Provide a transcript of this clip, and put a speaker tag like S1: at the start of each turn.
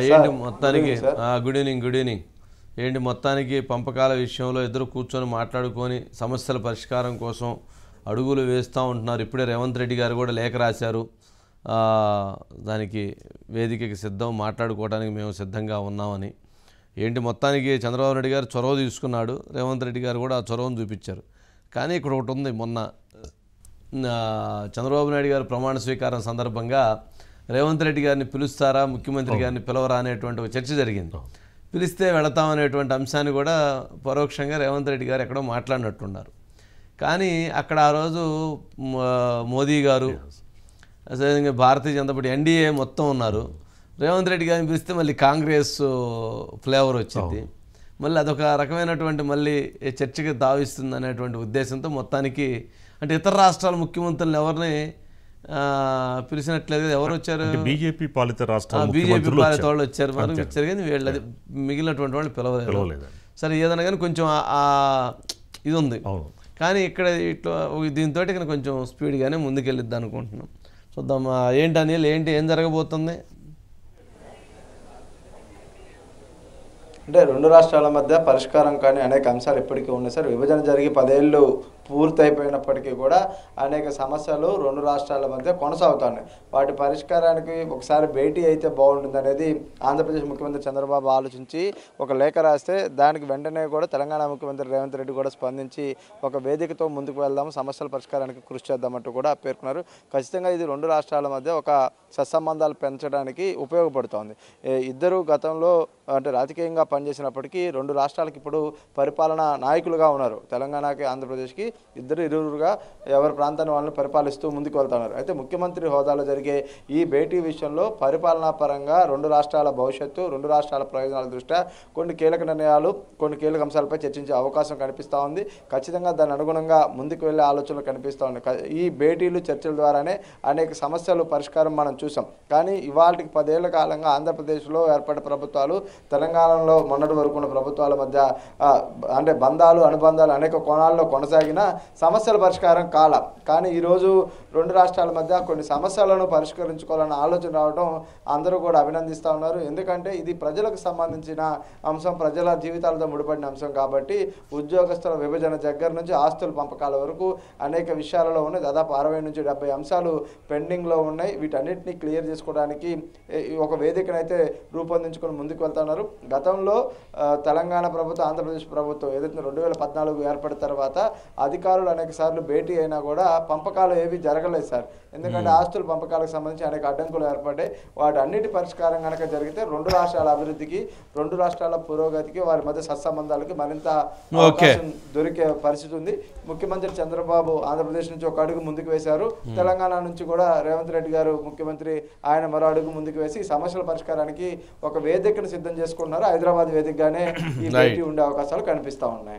S1: ఏంటి మొత్తానికి good evening. ఏంటి మొత్తానికి పంపకాల విషయంలో ఇద్దరు కూర్చొని మాట్లాడుకొని సమస్యల పరిష్కారం కోసం అడుగులు వేస్తూ ఉంటున్నారు. ఇప్పుడే రేవంత్ రెడ్డి గారు కూడా లేఖ రాశారు. దానికి వేదికకి సిద్ధం, మాట్లాడుకోవడానికి మేము సిద్ధంగా ఉన్నామని. ఏంటి మొత్తానికి చంద్రబాబు నాయుడు గారు చొరవ తీసుకున్నాడు, రేవంత్ రెడ్డి గారు కూడా ఆ చొరవను చూపించారు. కానీ ఇక్కడ ఒకటి ఉంది, మొన్న చంద్రబాబు నాయుడు గారు ప్రమాణ స్వీకారం సందర్భంగా రేవంత్ రెడ్డి గారిని పిలుస్తారా, ముఖ్యమంత్రి గారిని పిలవరా అనేటువంటి ఒక చర్చ జరిగింది. పిలిస్తే వెళతామనేటువంటి అంశాన్ని కూడా పరోక్షంగా రేవంత్ రెడ్డి గారు ఎక్కడో మాట్లాడినట్టున్నారు. కానీ అక్కడ ఆ రోజు మోదీ గారు, అదేవిధంగా భారతీయ జనతా పార్టీ ఎన్డీఏ మొత్తం ఉన్నారు. రేవంత్ రెడ్డి గారిని పిలిస్తే మళ్ళీ కాంగ్రెస్ ఫ్లేవర్ వచ్చింది. మళ్ళీ అదొక రకమైనటువంటి మళ్ళీ చర్చకి తావిస్తుంది అనేటువంటి ఉద్దేశంతో మొత్తానికి అంటే ఇతర రాష్ట్రాల ముఖ్యమంత్రులను ఎవరిని పిలిచినట్లేదు. ఎవరు వచ్చారు?
S2: బీజేపీ పాలిత రాష్ట్రాలు,
S1: బీజేపీ పాలిత వాళ్ళు వచ్చారు, మనకు వచ్చారు. కానీ వీళ్ళు మిగిలినటువంటి వాళ్ళు పిలవలేదు. సరే ఏదైనా కానీ కొంచెం ఇది ఉంది. కానీ ఇక్కడ ఇట్లా దీంతో కొంచెం స్పీడ్గానే ముందుకెళ్ళిద్ది అనుకుంటున్నాం. చూద్దాం ఏంటి అనిల్, ఏం జరగబోతుంది?
S3: అంటే రెండు రాష్ట్రాల మధ్య పరిష్కారం కానీ అనేక అంశాలు ఇప్పటికీ ఉన్నాయి సార్. విభజన జరిగి 10 ఏళ్ళు పూర్తయిపోయినప్పటికీ కూడా అనేక సమస్యలు రెండు రాష్ట్రాల మధ్య కొనసాగుతున్నాయి. వాటి పరిష్కారానికి ఒకసారి భేటీ అయితే బాగుంటుంది అనేది ఆంధ్రప్రదేశ్ ముఖ్యమంత్రి చంద్రబాబు ఆలోచించి ఒక లేఖ రాస్తే దానికి వెంటనే కూడా తెలంగాణ ముఖ్యమంత్రి రేవంత్ రెడ్డి కూడా స్పందించి ఒక వేదికతో ముందుకు వెళ్దాము, సమస్యల పరిష్కారానికి కృషి చేద్దామంటూ కూడా పేర్కొన్నారు. ఖచ్చితంగా ఇది రెండు రాష్ట్రాల మధ్య ఒక సత్సంబంధాలు పెంచడానికి ఉపయోగపడుతోంది. ఇద్దరు గతంలో అంటే రాజకీయంగా పనిచేసినప్పటికీ రెండు రాష్ట్రాలకు ఇప్పుడు పరిపాలనా నాయకులుగా ఉన్నారు. తెలంగాణకి ఆంధ్రప్రదేశ్కి ఇరువురుగా ఎవరి ప్రాంతాన్ని వాళ్ళని పరిపాలిస్తూ ముందుకు వెళ్తున్నారు. అయితే ముఖ్యమంత్రి హోదాలో జరిగే ఈ భేటీ విషయంలో పరిపాలనా పరంగా రెండు రాష్ట్రాల భవిష్యత్తు, రెండు రాష్ట్రాల ప్రయోజనాల దృష్ట్యా కొన్ని కీలక నిర్ణయాలు, కొన్ని కీలక అంశాలపై చర్చించే అవకాశం కనిపిస్తూ ఉంది. ఖచ్చితంగా దాని అనుగుణంగా ముందుకు వెళ్ళే ఆలోచనలు కనిపిస్తూ ఉన్నాయి. ఈ భేటీలు చర్చల ద్వారానే అనేక సమస్యలు పరిష్కారం మనం చూసాం. కానీ ఇవాళకి 10 ఏళ్ల కాలంగా ఆంధ్రప్రదేశ్లో ఏర్పడ్డ ప్రభుత్వాలు, తెలంగాణలో మొన్నటి వరకు ఉన్న ప్రభుత్వాల మధ్య అంటే బంధాలు, అనుబంధాలు అనేక కోణాల్లో కొనసాగిన సమస్యల పరిష్కారం కానీ ఈరోజు రెండు రాష్ట్రాల మధ్య కొన్ని సమస్యలను పరిష్కరించుకోవాలన్న ఆలోచన రావడం అందరూ కూడా అభినందిస్తూ ఉన్నారు. ఎందుకంటే ఇది ప్రజలకు సంబంధించిన అంశం, ప్రజల జీవితాలతో ముడిపడిన అంశం కాబట్టి ఉద్యోగస్తుల విభజన దగ్గర నుంచి ఆస్తుల పంపకాల వరకు అనేక విషయాలలో ఉన్నాయి. దాదాపు 60 నుంచి 70 అంశాలు పెండింగ్లో ఉన్నాయి. వీటన్నిటిని క్లియర్ చేసుకోవడానికి ఒక వేదికనైతే రూపొందించుకొని ముందుకు వెళ్తున్నారు. గతంలో తెలంగాణ ప్రభుత్వం, ఆంధ్రప్రదేశ్ ప్రభుత్వం ఏదైతే 2014 ఏర్పడిన తర్వాత అధికారులు అనేక సార్లు భేటీ అయినా కూడా పంపకాలు ఏవి జరగలేదు సార్. ఎందుకంటే ఆస్తుల పంపకాలకు సంబంధించి అనేక అడ్డంకులు ఏర్పడ్డాయి. వాటి అన్నిటి పరిష్కారం కనుక జరిగితే రెండు రాష్ట్రాల అభివృద్ధికి, రెండు రాష్ట్రాల పురోగతికి, వారి మధ్య సత్సంబంధాలకి మరింత అవకాశం దొరికే పరిస్థితి ఉంది. ముఖ్యమంత్రి చంద్రబాబు ఆంధ్రప్రదేశ్ నుంచి ఒక అడుగు ముందుకు వేశారు. తెలంగాణ నుంచి కూడా రేవంత్ రెడ్డి గారు ముఖ్యమంత్రి ఆయన మరో అడుగు ముందుకు వేసి సమస్యల పరిష్కారానికి ఒక వేదికను సిద్ధం చేసుకున్నారు. హైదరాబాద్ వేదికగానే ఈ భేటీ ఉండే అవకాశాలు కనిపిస్తా ఉన్నాయి.